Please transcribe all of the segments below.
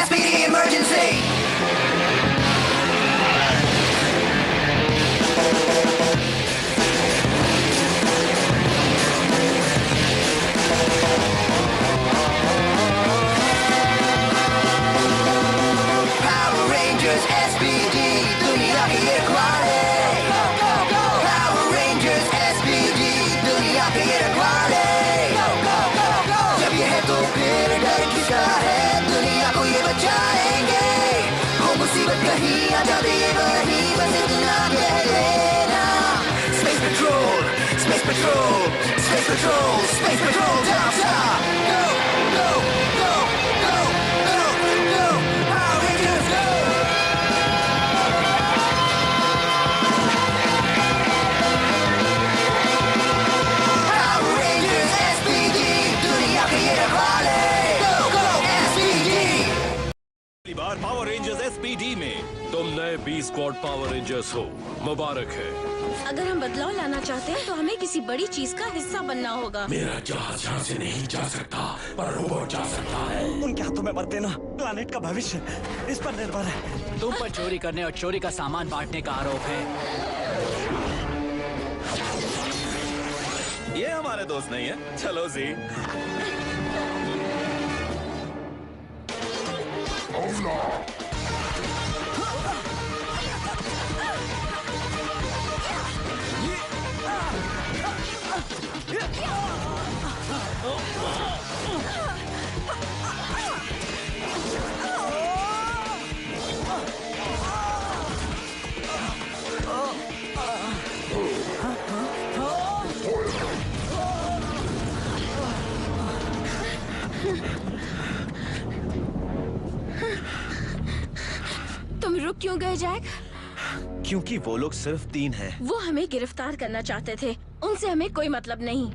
SPD emergency. Power Rangers SPD, दुनिया की रखवाले. Power Rangers SPD, दुनिया की रखवाले. जब ये है तो फिर डर किसका है, दुनिया को ये बचाएंगे. हो मुसीबत कहीं आ जाए ये वहीं, बस इतना कह लेना. Space Patrol, Space Patrol, Space Patrol, Space Patrol, down, stop. Go, go, go, go, go, go. Power Rangers, go. Power Rangers SPD, दुनिया के ये रखवाले. Go, go, SPD. पहली बार पावर रेंजर्स एसपीडी में तुम नए बी स्क्वाड पावर रेंजर्स हो, मुबारक है। अगर हम बदलाव लाना चाहते हैं तो हमें किसी बड़ी चीज का हिस्सा बनना होगा। मेरा जहाज यहाँ से नहीं जा सकता, पर रोबोट जा सकता है। उनके हाथों में मत देना, प्लानेट का भविष्य इस पर निर्भर है। तुम पर चोरी करने और चोरी का सामान बांटने का आरोप है। ये हमारे दोस्त नहीं है, चलो जी। तुम रुक क्यों गए जैक? क्योंकि वो लोग सिर्फ 3 हैं। वो हमें गिरफ्तार करना चाहते थे, उनसे हमें कोई मतलब नहीं।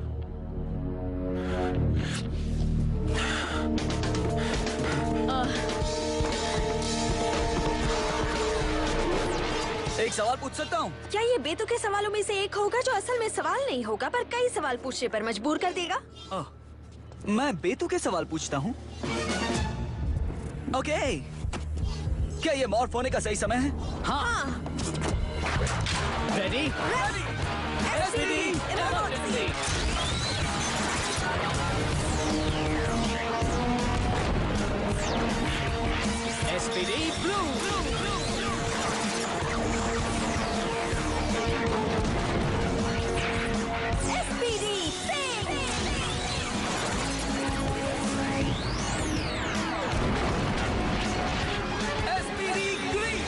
एक सवाल पूछ सकता हूँ? क्या ये बेतुके सवालों में से एक होगा जो असल में सवाल नहीं होगा पर कई सवाल पूछने पर मजबूर कर देगा? मैं बेतुके सवाल पूछता हूँ। ओके, क्या ये मॉर्फ होने का सही समय है? हाँ। Ready? SPD emergency. SPD blue. SPD Singh. SPD green.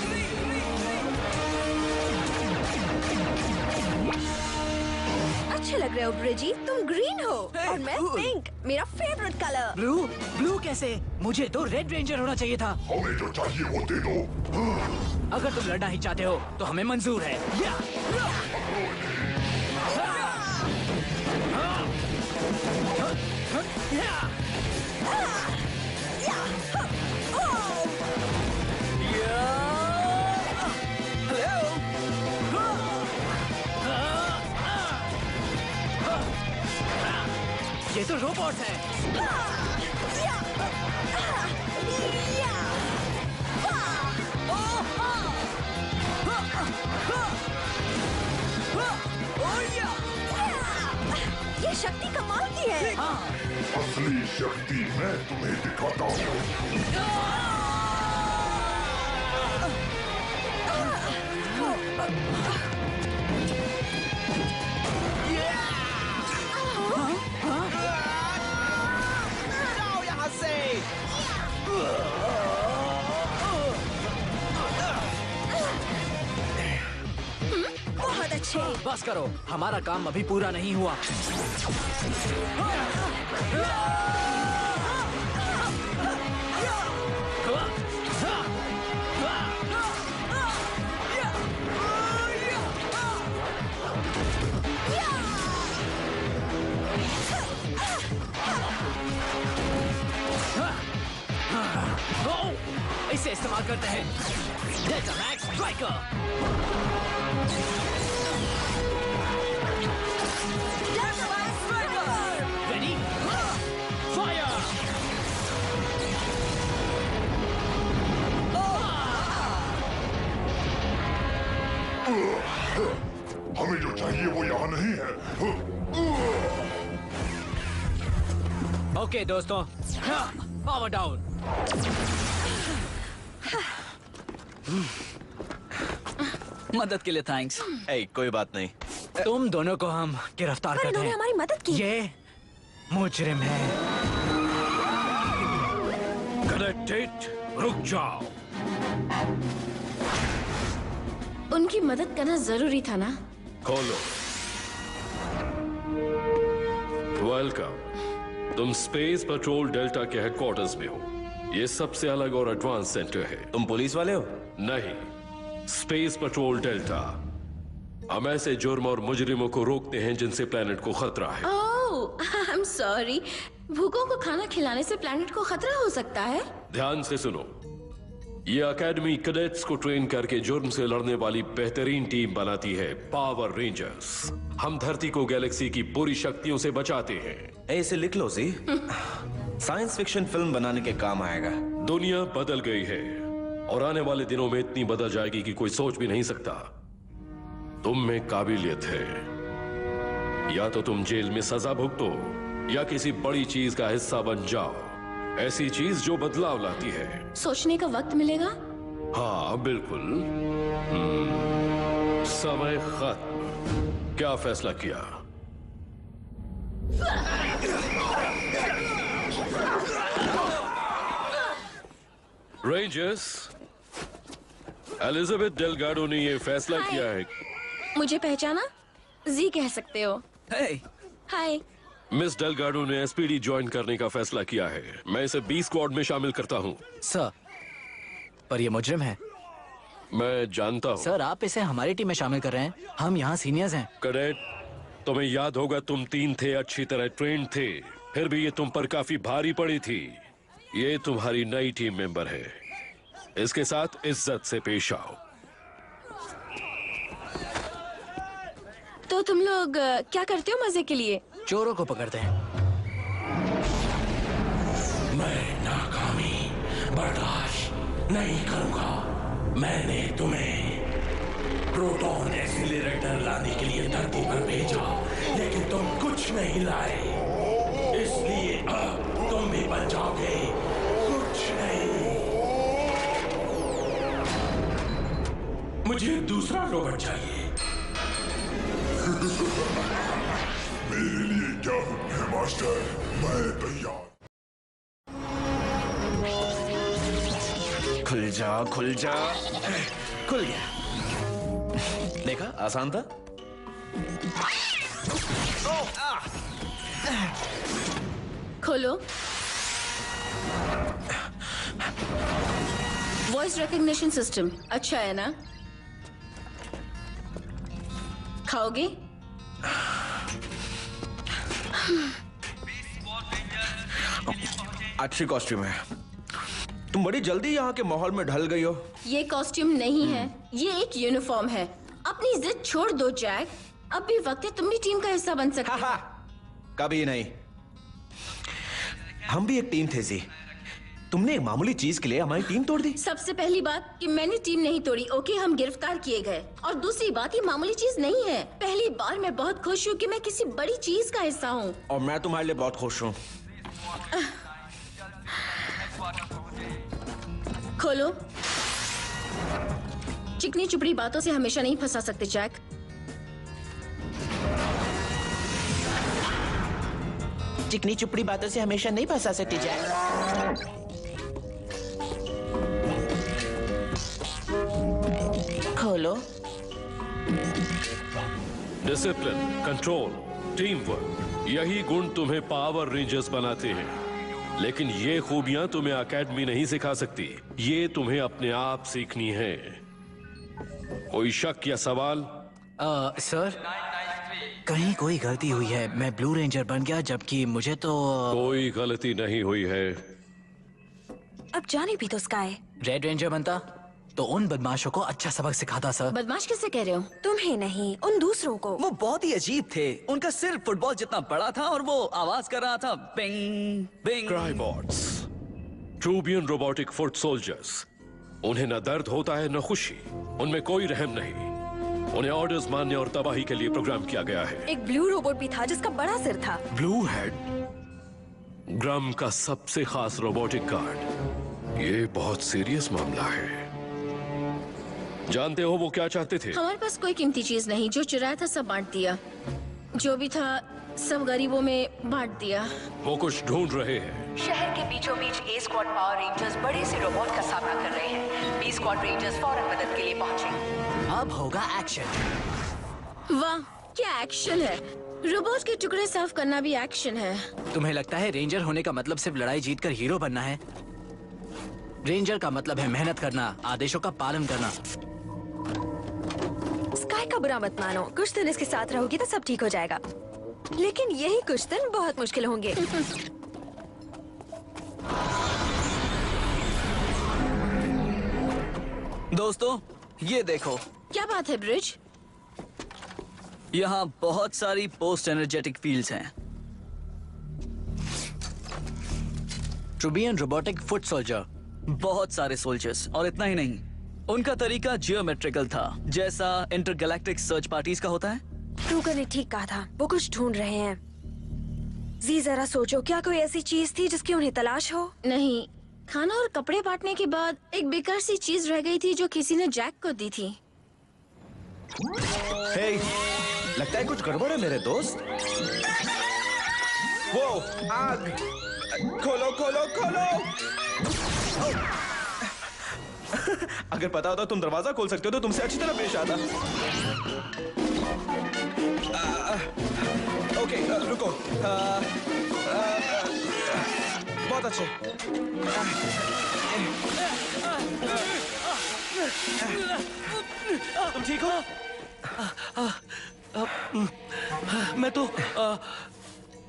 अच्छे लग रहे हो ब्रिजी, तुम ग्रीन हो और मैं पिंक, मेरा फेवरेट कलर। ब्लू? ब्लू कैसे? मुझे तो रेड रेंजर होना चाहिए था। हमें जो चाहिए वो दे दो। अगर तुम लड़ना ही चाहते हो तो हमें मंजूर है। ये तो रोबोट है। ये शक्ति कमाल की है। असली शक्ति मैं तुम्हें दिखाता हूँ। जाओ यहाँ से। बहुत अच्छे। बस करो, हमारा काम अभी पूरा नहीं हुआ। इसे इस्तेमाल करते हैं। Delta max striker. Ready? Fire! हमें जो चाहिए वो यहाँ नहीं है। ओके दोस्तों, पावर डाउन। मदद के लिए थैंक्स। कोई बात नहीं। तुम दोनों को हम गिरफ्तार करते इन्होंने हैं। हमारी मदद की। ये मुजरिम है। कनेक्टेड, रुक जाओ। उनकी मदद करना जरूरी था ना? खोलो। वेलकम। तुम स्पेस पेट्रोल डेल्टा के हेडक्वार्टर्स में हो। ये सबसे अलग और एडवांस सेंटर है। तुम पुलिस वाले हो? नहीं, स्पेस पेट्रोल डेल्टा। हम ऐसे जुर्म और मुजरिमों को रोकते हैं जिनसे प्लेनेट को खतरा है। ओह, आई एम सॉरी। भूखों को खाना खिलाने से प्लेनेट को खतरा हो सकता है? ध्यान से सुनो। ये एकेडमी कैडेट्स को ट्रेन करके जुर्म से लड़ने वाली बेहतरीन टीम बनाती है, पावर रेंजर्स। हम धरती को गैलेक्सी की बुरी शक्तियों से बचाते हैं। इसे लिख लो जी। साइंस फिक्शन फिल्म बनाने के काम आएगा। दुनिया बदल गई है और आने वाले दिनों में इतनी बदल जाएगी कि कोई सोच भी नहीं सकता। तुम में काबिलियत है। या तो तुम जेल में सजा भुगतो या किसी बड़ी चीज का हिस्सा बन जाओ। ऐसी चीज जो बदलाव लाती है। सोचने का वक्त मिलेगा? हाँ बिल्कुल। समय खत्म। क्या फैसला किया? रेंजर्स, एलिजाबेथ डेलगाडो ने यह फैसला किया है। मुझे पहचाना? जी कह सकते हो। हाय। मिस डेलगाडो ने एसपीडी ज्वाइन करने का फैसला किया है। मैं इसे बी स्क्वाड में शामिल करता हूँ। सर, पर ये मुजरिम है। मैं जानता हूँ। सर, आप इसे हमारी टीम में शामिल कर रहे हैं। हम यहाँ सीनियर्स हैं। कैडेट, तुम्हें याद होगा तुम 3 थे, अच्छी तरह ट्रेंड थे, फिर भी ये तुम पर काफी भारी पड़ी थी। ये तुम्हारी नई टीम मेंबर है। इसके साथ इज्जत से पेश आओ। तो तुम लोग क्या करते हो मजे के लिए? चोरों को पकड़ते हैं। मैं नाकामी बर्दाश्त नहीं करूंगा। मैंने तुम्हें प्रोटॉन एक्सीलरेटर लाने के लिए धरती पर भेजा, लेकिन तुम कुछ नहीं लाए। इसलिए अब तुम भी बन जाओगे कुछ नहीं। मुझे दूसरा रोबोट चाहिए। मेरे लिए क्या हुक्म है मास्टर? मैं तैयार। खुल जा, खुल जा। खुल गया। देखा, आसान था। खोलो। वॉइस रिकॉग्निशन सिस्टम अच्छा है ना? खाओगे? अच्छी कॉस्ट्यूम है। तुम बड़ी जल्दी यहाँ के माहौल में ढल गई हो। ये कॉस्ट्यूम नहीं है, ये एक यूनिफॉर्म है। अपनी जिद छोड़ दो जैक। अब भी वक्त है तुम भी टीम का हिस्सा बन सकते हो। कभी नहीं। हम भी एक टीम थे जी। तुमने एक मामूली चीज के लिए हमारी टीम तोड़ दी। सबसे पहली बात कि मैंने टीम नहीं तोड़ी। ओके, हम गिरफ्तार किए गए। और दूसरी बात, ये मामूली चीज नहीं है। पहली बार मैं बहुत खुश हूँ कि मैं किसी बड़ी चीज का हिस्सा हूँ। और मैं तुम्हारे लिए बहुत खुश हूँ। खोलो। चिकनी चुपड़ी बातों से हमेशा नहीं फंसा सकते जैक। चिकनी चुपड़ी बातों से हमेशा नहीं फंसा सकते जैक। खोलो। डिसिप्लिन, कंट्रोल, टीम वर्क, यही गुण तुम्हें पावर रेंजर्स बनाते हैं। लेकिन ये खूबियां तुम्हें एकेडमी नहीं सिखा सकती। ये तुम्हें अपने आप सीखनी है। कोई शक या सवाल? सर, कहीं कोई गलती हुई है। मैं ब्लू रेंजर बन गया, जबकि मुझे तो कोई गलती नहीं हुई है। अब जाने भी तो स्काई। रेड रेंजर बनता तो उन बदमाशों को अच्छा सबक सिखाता सर। बदमाश किसे कह रहे हो? तुम्हें नहीं, उन दूसरों को। वो बहुत ही अजीब थे। उनका सिर फुटबॉल जितना बड़ा था और वो आवाज कर रहा था, बिंग बिंग। क्राइबॉट्स, ट्रूबियन रोबोटिक फुट सोल्जर्स। उन्हें न दर्द होता है न खुशी। उनमें कोई रहम नहीं। उन्हें ऑर्डर्स मानने और तबाही के लिए प्रोग्राम किया गया है। एक ब्लू रोबोट भी था जिसका बड़ा सिर था। ब्लू हेड, ग्राम का सबसे खास रोबोटिक गार्ड। ये बहुत सीरियस मामला है। जानते हो वो क्या चाहते थे? हमारे पास कोई कीमती चीज नहीं, जो चुराया था सब बांट दिया। जो भी था सब गरीबों में बांट दिया। वो कुछ ढूंढ रहे हैं। शहर के बीचों बीच ए स्क्वाड पावर रेंजर्स बड़े से रोबोट का सामना कर रहे हैं। बी स्क्वाड रेंजर्स फौरन मदद के लिए पहुंचे। अब होगा एक्शन। वाह क्या एक्शन है! रोबोट के टुकड़े साफ करना भी एक्शन है। तुम्हें लगता है रेंजर होने का मतलब सिर्फ लड़ाई जीतकर हीरो बनना है? रेंजर का मतलब है मेहनत करना, आदेशों का पालन करना। स्काई का बुरा मत मानो, कुछ दिन इसके साथ रहोगी तो सब ठीक हो जाएगा। लेकिन यही कुछ दिन बहुत मुश्किल होंगे। दोस्तों ये देखो। क्या बात है ब्रिज? यहाँ बहुत सारी पोस्ट एनर्जेटिक फील्ड्स हैं। ट्रूबियन रोबोटिक फुट सोल्जर। बहुत सारे सोल्जर्स, और इतना ही नहीं, उनका तरीका जियोमेट्रिकल था, जैसा इंटरगैलेक्टिक सर्च पार्टीज का होता है। क्रूगर ने ठीक कहा था, वो कुछ ढूंढ रहे हैं। जी जरा सोचो, क्या कोई ऐसी चीज थी जिसकी उन्हें तलाश हो? नहीं, खाना और कपड़े बांटने के बाद एक बेकार सी चीज रह गई थी जो किसी ने जैक को दी थी। हे, लगता है कुछ गड़बड़ है मेरे दोस्त। वो आग! खोलो खोलो खोलो! अगर पता होता तुम दरवाजा खोल सकते हो तो तुमसे अच्छी तरह पेश आता। ओके, रुको। बहुत अच्छे। तुम ठीक हो? मैं तो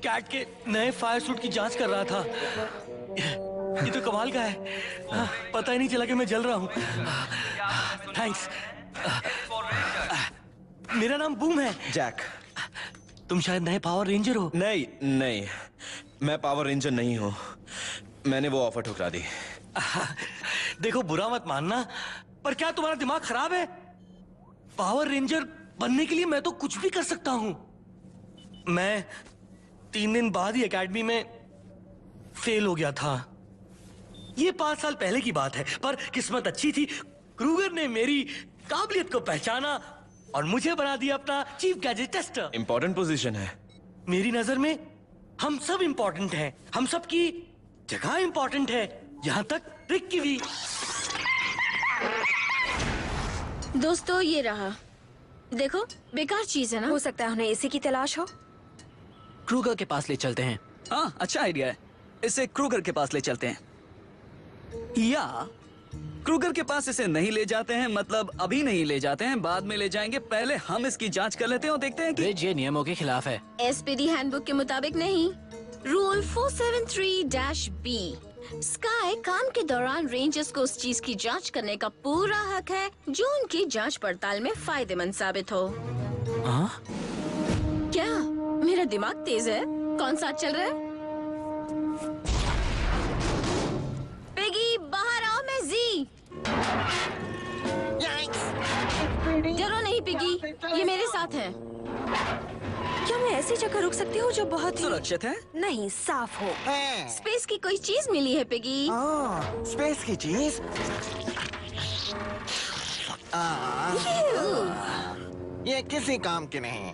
कैट के नए फायर सूट की जांच कर रहा था। ये तो कमाल का है। पता ही नहीं चला कि मैं जल रहा हूँ। थैंक्स। मेरा नाम बूम है। जैक। तुम शायद नए पावर रेंजर हो। नहीं नहीं, मैं पावर रेंजर नहीं हूँ। मैंने वो ऑफर ठुकरा दी। देखो बुरा मत मानना, पर क्या तुम्हारा दिमाग खराब है? पावर रेंजर बनने के लिए मैं तो कुछ भी कर सकता हूँ। मैं 3 दिन बाद ही एकेडमी में फेल हो गया था। ये 5 साल पहले की बात है, पर किस्मत अच्छी थी। क्रूगर ने मेरी काबिलियत को पहचाना और मुझे बना दिया अपना chief gadget tester. Important position है। मेरी नजर में हम सब इंपॉर्टेंट हैं। हम सब की जगह इंपॉर्टेंट है, यहाँ तक रिक की भी। दोस्तों ये रहा, देखो बेकार चीज है ना। हो सकता है उन्हें इसी की तलाश हो। क्रूगर के पास ले चलते हैं। हाँ, अच्छा आइडिया है। इसे क्रूगर के पास ले चलते हैं। या क्रूगर के पास इसे नहीं ले जाते हैं, मतलब अभी नहीं ले जाते हैं, बाद में ले जाएंगे। पहले हम इसकी जांच कर लेते हैं और देखते हैं कि ये नियमों के खिलाफ है। एसपीडी हैंडबुक के मुताबिक नहीं। Rule 473-B। स्काई काम के दौरान रेंजर्स को उस चीज की जांच करने का पूरा हक है जो उनकी जांच पड़ताल में फायदेमंद साबित हो। क्या मेरा दिमाग तेज है? कौन सा चल रहा है? पिगी बाहर आओ, मैं जी। डरो नहीं पिगी, ये मेरे साथ है। क्या मैं ऐसी जगह रुक सकती हूँ जो बहुत ही सुरक्षित है? नहीं, साफ हो। स्पेस की कोई चीज मिली है पिगी। स्पेस की चीज? ये किसी काम की नहीं।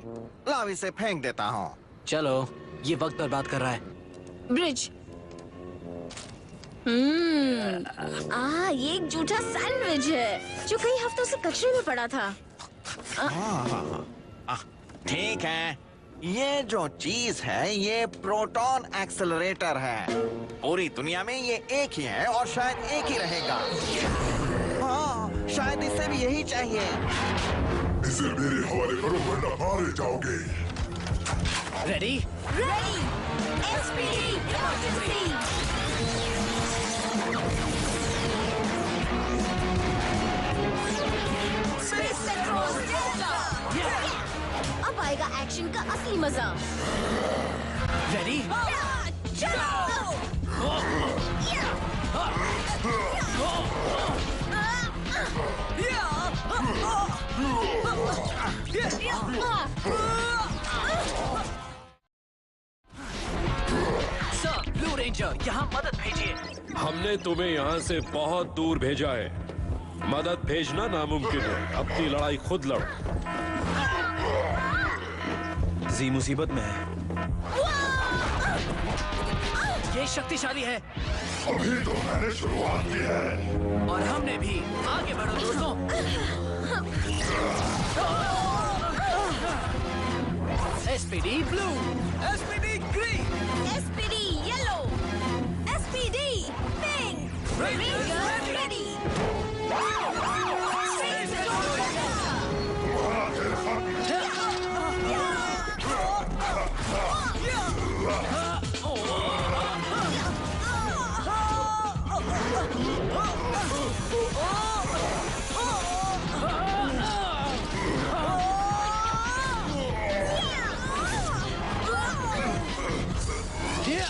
लाओ इसे फेंक देता हूँ। चलो, ये वक्त बर्बाद कर रहा है। ब्रिज। ये एक जूठा सैंडविच है जो कई हफ्तों से कचरे में पड़ा था। ठीक है, ये जो चीज है ये प्रोटॉन एक्सेलरेटर है। पूरी दुनिया में ये एक ही है और शायद एक ही रहेगा। हाँ, शायद इसे भी यही चाहिए। इसे मेरे हवाले करो वरना मारे जाओगे। रेडी? रेडी। SPD emergency. अब आएगा एक्शन का असली मजा। रेडी? चलो। हमने तुम्हें यहाँ से बहुत दूर भेजा है। मदद भेजना नामुमकिन है। अपनी लड़ाई खुद लड़ो। जी मुसीबत में है। ये शक्तिशाली है अभी तो मैंने शुरुआत की है। और हमने भी। आगे बढ़ो दोस्तों। SPD blue, SPD green, SPD yellow, SPD pink, rangers ready.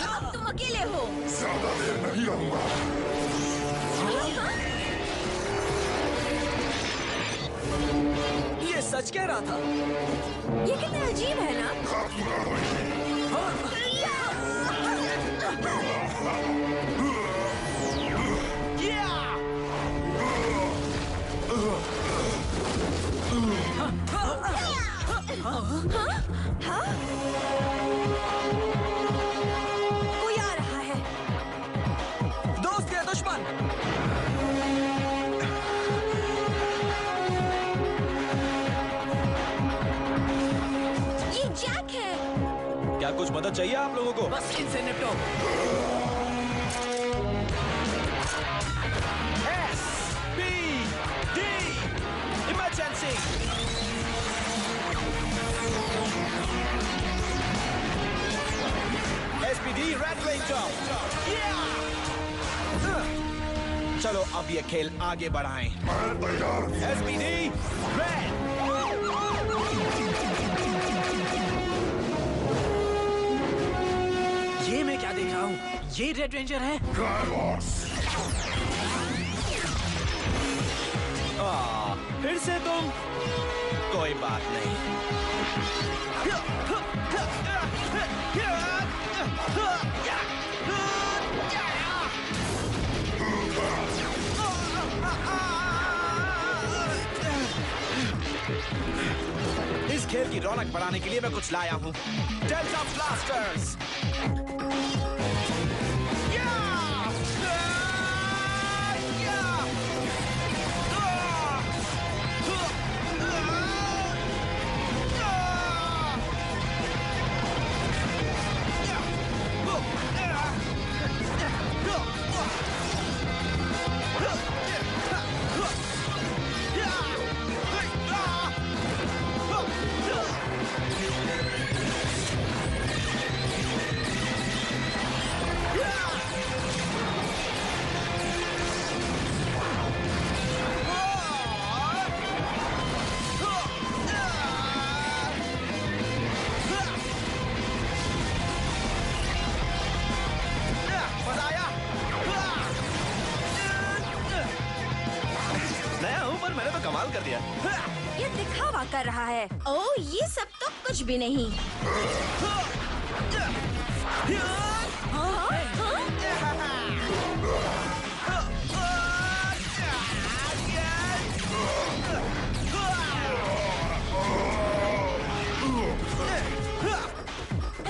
अब तुम अकेले हो। ज्यादा देर नहीं रहूंगा। ये सच कह रहा था। ये कितना अजीब है ना? कोई आ रहा है। दोस्त या दुश्मन? ये जैक है। क्या कुछ मदद चाहिए आप लोगों को? बस इनसे निपटो। SPD emergency. SPD red ranger. चलो अब ये खेल आगे बढ़ाएं। मैं तैयार। SPD red. ये मैं क्या देख रहा हूँ? ये रेड रेंजर है। फिर से तुम? कोई बात नहीं। इस खेल की रौनक बढ़ाने के लिए मैं कुछ लाया हूँ। Delta blasters. मैंने तो कमाल कर दिया। ये दिखावा कर रहा है। ओह, ये सब तो कुछ भी नहीं।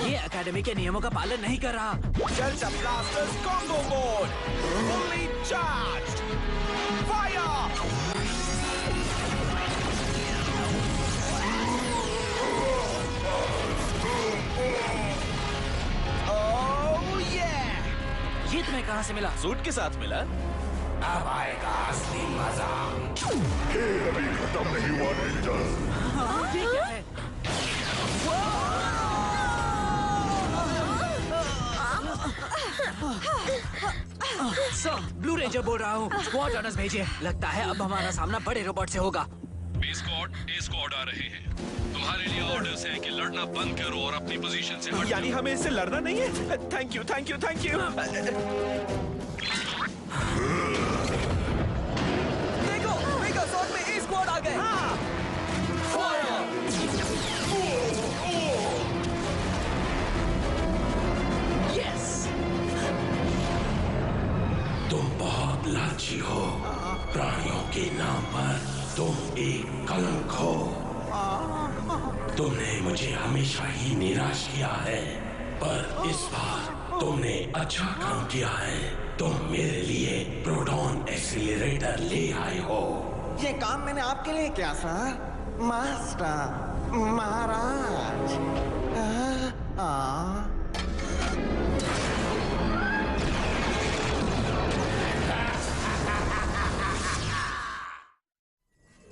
ये एकेडमी के नियमों का पालन नहीं कर रहा। Delta blasters combo mode fully charged. Fire! ये तुम्हें कहाँ से मिला? सूट के साथ मिला। अब आएगा असली मजा। खेल अभी खत्म नहीं हुआ रेंजर्स। ये क्या है? सर, ब्लू रेंजर बोल रहा हूँ। स्क्वाड रनर्स भेजिए। लगता है अब हमारा सामना बड़े रोबोट से होगा। बी स्क्वाड, ए स्क्वाड आ रहे हैं। तुम्हारे लिए ऑर्डर्स है कि लड़ना बंद करो और अपनी पोजीशन से हट यानी हमें इससे लड़ना नहीं है? Thank you, thank you, thank you. देखो, मेगासॉर्ड में ए स्क्वाड आ गए। यस। बहुत लालची हो। प्राणियों के नाम पर तुम एक कलंक हो। तुमने मुझे हमेशा ही निराश किया है, पर इस बार तुमने अच्छा काम किया है। तुम मेरे लिए प्रोटॉन एक्सीलरेटर ले आए हो। ये काम मैंने आपके लिए किया सर। मास्टर, महाराज।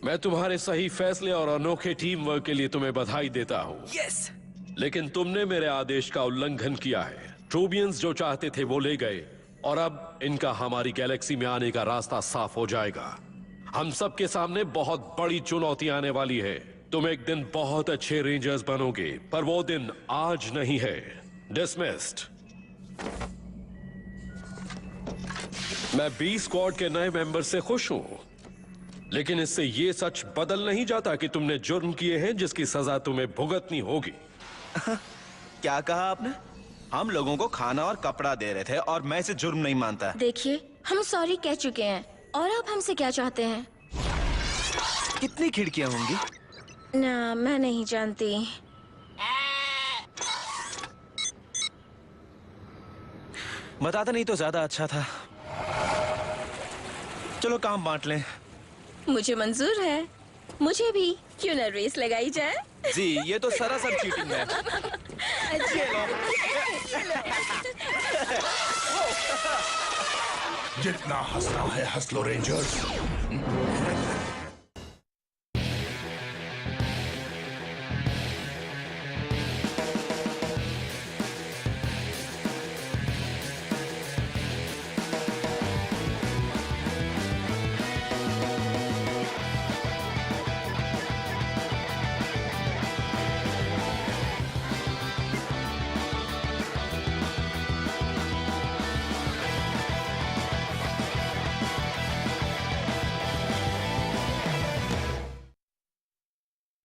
मैं तुम्हारे सही फैसले और अनोखे टीम वर्क के लिए तुम्हें बधाई देता हूँ। यस। लेकिन तुमने मेरे आदेश का उल्लंघन किया है। ट्रूबियंस जो चाहते थे वो ले गए और अब इनका हमारी गैलेक्सी में आने का रास्ता साफ हो जाएगा। हम सबके सामने बहुत बड़ी चुनौती आने वाली है। तुम एक दिन बहुत अच्छे रेंजर्स बनोगे, पर वो दिन आज नहीं है। डिसमिस्ड। मैं बी स्क्वाड के नए मेंबर से खुश हूं, लेकिन इससे ये सच बदल नहीं जाता कि तुमने जुर्म किए हैं जिसकी सजा तुम्हें भुगतनी होगी। क्या कहा आपने? हम लोगों को खाना और कपड़ा दे रहे थे और मैं इसे जुर्म नहीं मानता। देखिए, हम सॉरी कह चुके हैं और आप हमसे क्या चाहते हैं? कितनी खिड़कियां होंगी? ना, मैं नहीं जानती। बताता नहीं तो ज्यादा अच्छा था। चलो काम बांट लें। मुझे मंजूर है। मुझे भी। क्यों ना रेस लगाई जाए? जी, ये तो सरासर चीटिंग है। जितना हंसना है हंस लो रेंजर्स।